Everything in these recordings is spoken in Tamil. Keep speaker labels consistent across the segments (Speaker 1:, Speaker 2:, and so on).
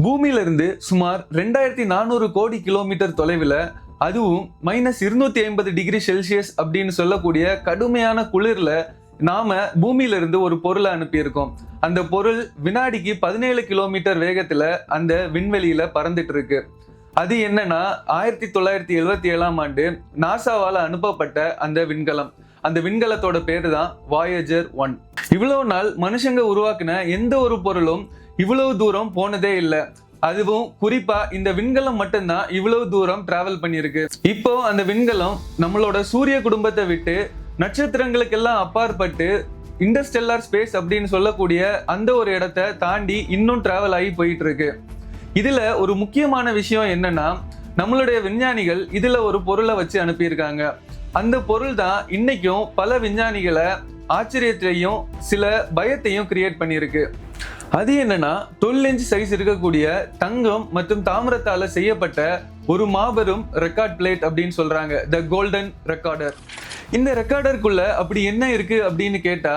Speaker 1: பூமியிலிருந்து சுமார் 2400 கோடி கிலோமீட்டர் தொலைவில், அதுவும் -250°C அப்படின்னு சொல்லக்கூடிய கடுமையான குளிர்ல நாம பூமியிலிருந்து ஒரு பொருளை அனுப்பியிருக்கோம். அந்த பொருள் வினாடிக்கு 17 கிலோமீட்டர் வேகத்துல அந்த விண்வெளியில பறந்துட்டு இருக்கு. அது என்னன்னா 1977ஆம் ஆண்டு நாசாவால அனுப்பப்பட்ட அந்த விண்கலம். அந்த விண்கலத்தோட பேரு தான் வாயேஜர் 1. இவ்வளவு நாள் மனுஷங்க உருவாக்குன எந்த ஒரு பொருளும் இவ்வளவு தூரம் போனதே இல்லை. அதுவும் குறிப்பா இந்த விண்கலம் மட்டும்தான் இவ்வளவு தூரம் டிராவல் பண்ணியிருக்கு. இப்போ அந்த விண்கலம் நம்மளோட சூரிய குடும்பத்தை விட்டு நட்சத்திரங்களுக்கெல்லாம் அப்பாற்பட்டு இன்டர்ஸ்டெல்லார் ஸ்பேஸ் அப்படின்னு சொல்லக்கூடிய அந்த ஒரு இடத்தை தாண்டி இன்னும் டிராவல் ஆகி போயிட்டு இருக்கு. இதுல ஒரு முக்கியமான விஷயம் என்னன்னா, நம்மளுடைய விஞ்ஞானிகள் இதுல ஒரு பொருளை வச்சு அனுப்பியிருக்காங்க. அந்த பொருள் தான் இன்னைக்கும் பல விஞ்ஞானிகளை ஆச்சரியத்தையும் சில பயத்தையும் கிரியேட் பண்ணியிருக்கு. அது என்னன்னா 12 இன்ச் சைஸ் இருக்கக்கூடிய தங்கம் மற்றும் தாமிரத்தால செய்யப்பட்ட ஒரு மாபெரும் ரெக்கார்ட் பிளேட் அப்படின்னு சொல்றாங்க, த கோல்டன் ரெக்கார்டர். இந்த ரெக்கார்டருக்குள்ள அப்படி என்ன இருக்கு அப்படின்னு கேட்டா,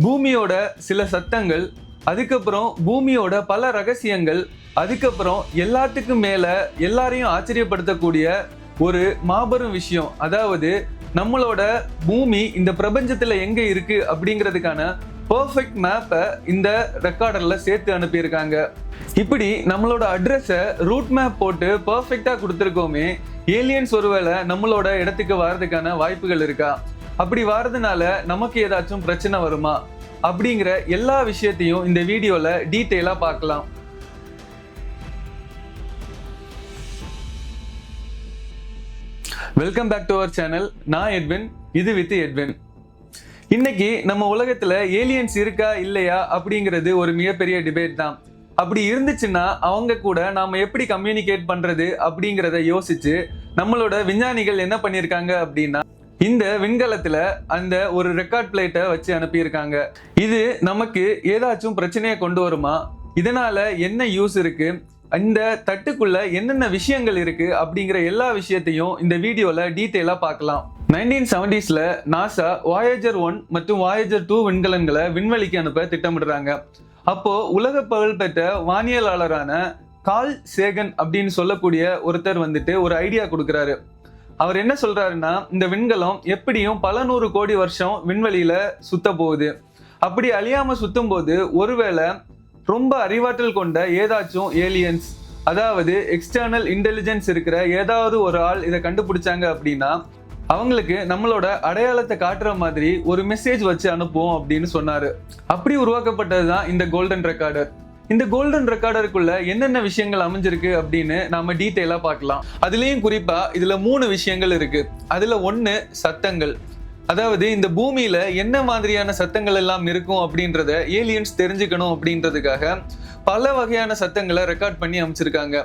Speaker 1: பூமியோட சில சத்தங்கள், அதுக்கப்புறம் பூமியோட பல ரகசியங்கள், அதுக்கப்புறம் எல்லாத்துக்கும் மேல எல்லாரையும் ஆச்சரியப்படுத்தக்கூடிய ஒரு மாபெரும் விஷயம். அதாவது நம்மளோட பூமி இந்த பிரபஞ்சத்துல எங்க இருக்கு அப்படிங்கிறதுக்கான பர்ஃபெக்ட் மேப்பை இந்த ரெக்கார்டர்ல சேர்த்து அனுப்பியிருக்காங்க. இப்படி நம்மளோட அட்ரஸை ரூட் மேப் போட்டு பர்ஃபெக்டா கொடுத்துருக்கோமே, ஏலியன்ஸ் ஒருவேளை நம்மளோட இடத்துக்கு வர்றதுக்கான வாய்ப்புகள் இருக்கா? அப்படி வர்றதுனால நமக்கு ஏதாச்சும் பிரச்சனை வருமா? அப்படிங்கிற எல்லா விஷயத்தையும் இந்த வீடியோல டீட்டெயிலா பார்க்கலாம். Welcome back to our channel. நான் எட்வின், இது வித் எட்வின். இன்னைக்கு நம்ம உலகத்துல ஏலியன்ஸ் இருக்கா இல்லையா அப்படிங்கிறது ஒரு மிகப்பெரிய டிபேட் தான். அப்படி இருந்துச்சுன்னா அவங்க கூட நாம எப்படி கம்யூனிகேட் பண்றது அப்படிங்கிறத யோசிச்சு நம்மளோட விஞ்ஞானிகள் என்ன பண்ணியிருக்காங்க அப்படின்னா, இந்த விண்கலத்துல அந்த ஒரு ரெக்கார்ட் பிளேட்டை வச்சு அனுப்பியிருக்காங்க. இது நமக்கு ஏதாச்சும் பிரச்சனையை கொண்டு வருமா? இதனால என்ன யூஸ் இருக்கு? இந்த தட்டுக்குள்ள என்னென்ன விஷயங்கள் இருக்கு அப்படிங்கிற எல்லா விஷயத்தையும் இந்த வீடியோல டீட்டெயிலா பார்க்கலாம். 1970ஸ்ல நாசா வாயேஜர் 1 மற்றும் வாயேஜர் 2 விண்கலன்களை விண்வெளிக்கு அனுப்ப திட்டமிடுறாங்க. அப்போ உலக புகழ்பெற்ற வானியலாளரான கார்ல் சேகன் அப்படின்னு சொல்லக்கூடிய ஒருத்தர் வந்துட்டு ஒரு ஐடியா கொடுக்குறாரு. அவர் என்ன சொல்றாருன்னா, இந்த விண்கலம் எப்படியும் பல 100 கோடி வருஷம் விண்வெளியில சுத்த போகுது. அப்படி அழியாம சுத்தும் போது ஒருவேளை ரொம்ப அறிவாற்றல் கொண்ட ஏதாச்சும் ஏலியன்ஸ், அதாவது எக்ஸ்டர்னல் இன்டெலிஜென்ஸ் இருக்கிற ஏதாவது ஒரு ஆள் இதை கண்டுபிடிச்சாங்க அப்படின்னா, அவங்களுக்கு நம்மளோட அடையாளத்தை காட்டுற மாதிரி ஒரு மெசேஜ் வச்சு அனுப்புவோம் அப்படின்னு சொன்னாரு. அப்படி உருவாக்கப்பட்டது தான் இந்த கோல்டன் ரெக்கார்டர். இந்த கோல்டன் ரெக்கார்டருக்குள்ள என்னென்ன விஷயங்கள் அமைஞ்சிருக்கு அப்படின்னு நாம டீட்டெயிலா பார்க்கலாம். அதுலயும் குறிப்பா இதுல 3 விஷயங்கள் இருக்கு. அதுல 1 சத்தங்கள். அதாவது இந்த பூமியில என்ன மாதிரியான சத்தங்கள் எல்லாம் இருக்கும் அப்படின்றத ஏலியன்ஸ் தெரிஞ்சுக்கணும் அப்படின்றதுக்காக பல வகையான சத்தங்களை ரெக்கார்ட் பண்ணி அமைச்சிருக்காங்க.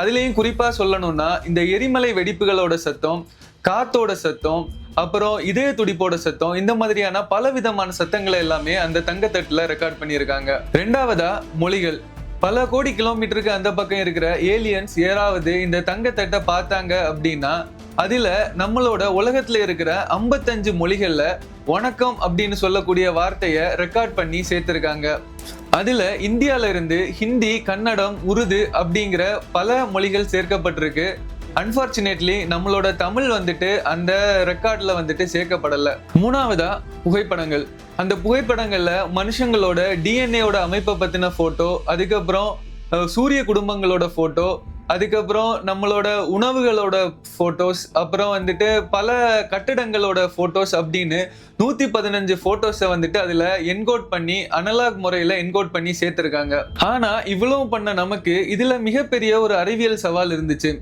Speaker 1: அதுலயும் குறிப்பா சொல்லணும்னா, இந்த எரிமலை வெடிப்புகளோட சத்தம், காத்தோட சத்தம், அப்புறம் இதய துடிப்போட சத்தம், இந்த மாதிரியான பல விதமான சத்தங்களை எல்லாமே அந்த தங்கத்தட்டுல ரெக்கார்ட் பண்ணியிருக்காங்க. 2வதா மொழிகள். பல கோடி கிலோமீட்டருக்கு அந்த பக்கம் இருக்கிற ஏலியன்ஸ் யாராவது இந்த தங்கத்தட்டை பார்த்தாங்க அப்படின்னா, அதுல நம்மளோட உலகத்துல இருக்கிற 55 மொழிகள்ல வணக்கம் அப்படின்னு சொல்லக்கூடிய வார்த்தையை ரெக்கார்ட் பண்ணி சேர்த்திருக்காங்க. அதுல இந்தியால இருந்து ஹிந்தி, கன்னடம், உருது அப்படிங்கிற பல மொழிகள் சேர்க்கப்பட்டிருக்கு. அன்பார்ச்சுனேட்லி நம்மளோட தமிழ் வந்துட்டு அந்த ரெக்கார்ட்ல வந்துட்டு சேர்க்கப்படல. 3வதா புகைப்படங்கள். அந்த புகைப்படங்கள்ல மனுஷங்களோட டிஎன்ஏவோட அமைப்பை பத்தின போட்டோ, அதுக்கப்புறம் சூரிய குடும்பங்களோட போட்டோ, அதுக்கப்புறம் நம்மளோட உணவுகளோட போட்டோஸ், அப்புறம் வந்துட்டு பல கட்டிடங்களோட போட்டோஸ் அப்படின்னு 115 போட்டோஸை வந்துட்டு அதுல என்கோட் பண்ணி அனலாக் முறையில என்கோட் பண்ணி சேர்த்திருக்காங்க. ஆனா இவ்வளவு பண்ண நமக்கு இதுல மிகப்பெரிய ஒரு அறிவியல் சவால் இருந்துச்சு.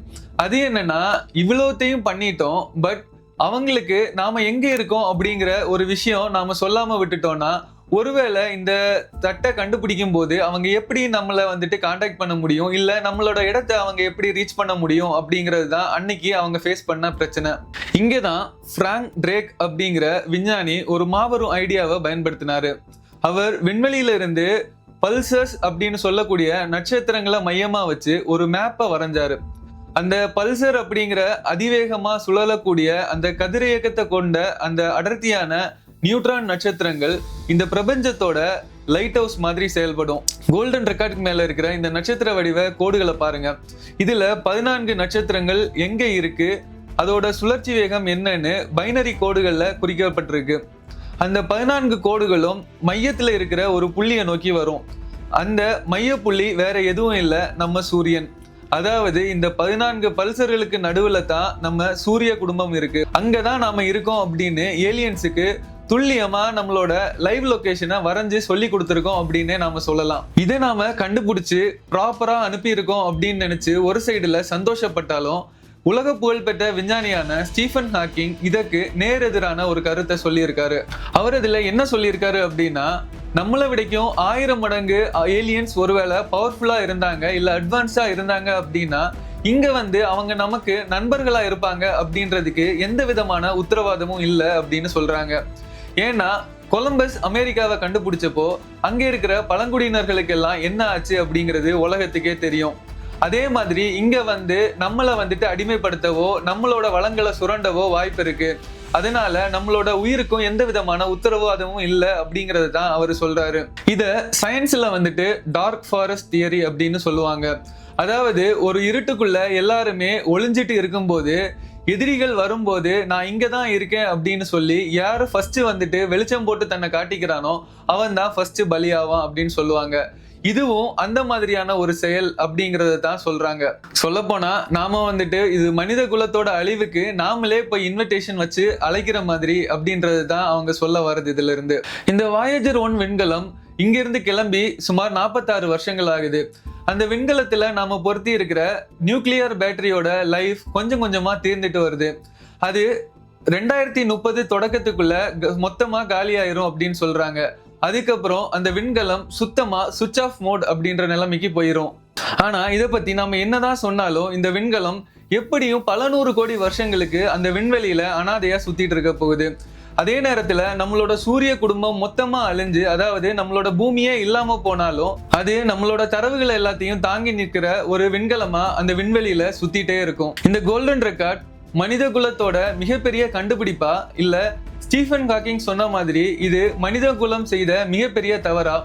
Speaker 1: அது என்னன்னா, இவ்வளோத்தையும் பண்ணிட்டோம், பட் அவங்களுக்கு நாம எங்க இருக்கோம் அப்படிங்கிற ஒரு விஷயம் நாம சொல்லாம விட்டுட்டோம்னா, ஒருவேளை இந்த தட்டை கண்டுபிடிக்கும் போது அவங்க எப்படி நம்மளை வந்துட்டு கான்டாக்ட் பண்ண முடியும், இல்ல நம்மளோட இடத்தை அவங்க எப்படி ரீச் பண்ண முடியும் அப்படிங்கிறது தான் அன்னைக்கு அவங்க ஃபேஸ் பண்ண பிரச்சனை. இங்கதான் பிராங்க் டிரேக் அப்படிங்கிற விஞ்ஞானி ஒரு மாபெரும் ஐடியாவை பயன்படுத்தினாரு. அவர் விண்வெளியில இருந்து பல்சர்ஸ் அப்படின்னு சொல்லக்கூடிய நட்சத்திரங்களை மையமா வச்சு ஒரு மேப்பை வரைஞ்சாரு. அந்த பல்சர் அப்படிங்கிற அதிவேகமா சுழலக்கூடிய அந்த கதிரியக்கத்தை கொண்ட அந்த அடர்த்தியான நியூட்ரான் நட்சத்திரங்கள் இந்த பிரபஞ்சத்தோட லைட் ஹவுஸ் மாதிரி செயல்படும். கோல்டன் ரெக்கார்டுக்கு மேல இருக்கிற இந்த நட்சத்திர வடிவ கோடுகளை பாருங்க. இதுல 14 நட்சத்திரங்கள் எங்க இருக்கு, அதோட சுழற்சி வேகம் என்னன்னு பைனரி கோடுகள்ல குறிக்கப்பட்டிருக்கு. அந்த 14 கோடுகளும் மையத்துல இருக்கிற ஒரு புள்ளியை நோக்கி வரும். அந்த மைய புள்ளி வேற எதுவும் இல்லை, நம்ம சூரியன். அதாவது இந்த 14 பல்சர்களுக்கு நடுவுல தான் நம்ம சூரிய குடும்பம் இருக்கு. அங்கதான் நாம இருக்கோம் அப்படின்னு ஏலியன்ஸுக்கு துல்லியமா நம்மளோட லைவ் லொகேஷனை வரைஞ்சு சொல்லி கொடுத்துருக்கோம் அப்படின்னு நாம சொல்லலாம். இதை நாம கண்டுபிடிச்சு ப்ராப்பரா அனுப்பி இருக்கோம் அப்படின்னு நினைச்சு ஒரு சைடுல சந்தோஷப்பட்டாலும், உலக புகழ்பெற்ற விஞ்ஞானியான ஸ்டீஃபன் ஹாக்கிங் இதற்கு நேரெதிரான ஒரு கருத்தை சொல்லியிருக்காரு. அவர் இதுல என்ன சொல்லியிருக்காரு அப்படின்னா, நம்மளை விடைக்கும் 1000 மடங்கு ஏலியன்ஸ் ஒருவேளை பவர்ஃபுல்லா இருந்தாங்க இல்ல அட்வான்ஸா இருந்தாங்க அப்படின்னா இங்க அவங்க நமக்கு நண்பர்களா இருப்பாங்க அப்படின்றதுக்கு எந்த விதமான உத்தரவாதமும் இல்லை அப்படின்னு சொல்றாங்க. ஏன்னா கொலம்பஸ் அமெரிக்காவை கண்டுபிடிச்சப்போ அங்க இருக்கிற பழங்குடியினர்களுக்கு எல்லாம் என்ன ஆச்சு அப்படிங்கிறது உலகத்துக்கே தெரியும். அதே மாதிரி இங்க நம்மளை அடிமைப்படுத்தவோ நம்மளோட வளங்களை சுரண்டவோ வாய்ப்பு இருக்கு. அதனால நம்மளோட உயிருக்கும் எந்த விதமான உத்தரவாதமும் இல்லை அப்படிங்கறது தான் அவர் சொல்றாரு. இத சயின்ஸ்ல டார்க் ஃபாரஸ்ட் தியரி அப்படின்னு சொல்லுவாங்க. அதாவது ஒரு இருட்டுக்குள்ள எல்லாருமே ஒளிஞ்சிட்டு இருக்கும்போது எதிரிகள் வரும்போது நான் இங்க தான் இருக்கேன் அப்படின்னு சொல்லி யாரு ஃபர்ஸ்ட் வெளிச்சம் போட்டு தன்னை காட்டிக்கிறானோ அவன் தான் ஃபர்ஸ்ட் பலியாவான் அப்படின்னு சொல்லுவாங்க. இதுவும் அந்த மாதிரியான ஒரு செயல் அப்படிங்கறத தான் சொல்றாங்க. சொல்ல போனா நாம இது மனித குலத்தோட அழிவுக்கு நாமளே போய் இன்விடேஷன் வச்சு அழைக்கிற மாதிரி அப்படின்றது தான் அவங்க சொல்ல வர்றது. இதுல இருந்து இந்த வாயேஜர் 1 விண்கலம் இங்கிருந்து கிளம்பி சுமார் 46 வருஷங்கள் ஆகுது. அந்த விண்கலத்துல நாம பொருத்தி இருக்கிற நியூக்ளியர் பேட்டரியோட லைஃப் கொஞ்சம் கொஞ்சமா தீர்ந்துட்டு வருது. அது 2030 தொடக்கத்துக்குள்ள மொத்தமா காலியாயிரும் அப்படின்னு சொல்றாங்க. அதுக்கப்புறம் அந்த விண்கலம் சுத்தமா சுவிட்ச் ஆஃப் மோட் அப்படின்ற நிலைமைக்கு போயிரும். ஆனா இதை பத்தி நாம என்னதான் சொன்னாலும் இந்த விண்கலம் எப்படியும் பல 100 கோடி வருஷங்களுக்கு அந்த விண்வெளியில அனாதையா சுத்திட்டு இருக்க போகுது. அதே நேரத்துல நம்மளோட சூரிய குடும்பம் மொத்தமா அழிஞ்சு, அதாவது நம்மளோட பூமியே இல்லாம போனாலும் அது நம்மளோட தரவுகளை எல்லாத்தையும் தாங்கி நிற்கிற ஒரு விண்கலமா அந்த விண்வெளியில சுத்திட்டே இருக்கும். இந்த கோல்டன் ரெக்கார்ட் மனித குலத்தோட மிகப்பெரிய கண்டுபிடிப்பா இல்ல ஸ்டீஃபன் ஹாக்கிங் சொன்ன மாதிரி இது மனித குலம் செய்த மிகப்பெரிய தவறா?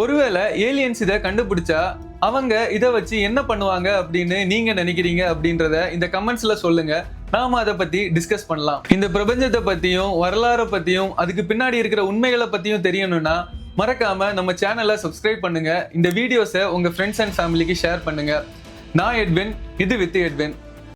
Speaker 1: ஒருவேளை ஏலியன்ஸ் இதை கண்டுபிடிச்சா அவங்க இதை வச்சு என்ன பண்ணுவாங்க அப்படின்னு நீங்க நினைக்கிறீங்க அப்படின்றத இந்த கமெண்ட்ஸ்ல சொல்லுங்க. நாம அதை பத்தி டிஸ்கஸ் பண்ணலாம். இந்த பிரபஞ்சத்தை பத்தியும் வரலாறை பத்தியும் அதுக்கு பின்னாடி இருக்கிற உண்மைகளை பத்தியும் தெரியணும்னா மறக்காம நம்ம சேனலை சப்ஸ்கிரைப் பண்ணுங்க. இந்த வீடியோஸை உங்க ஃப்ரெண்ட்ஸ் அண்ட் ஃபேமிலிக்கு ஷேர் பண்ணுங்க. நான் எட்வின், இது வித் எட்வின்.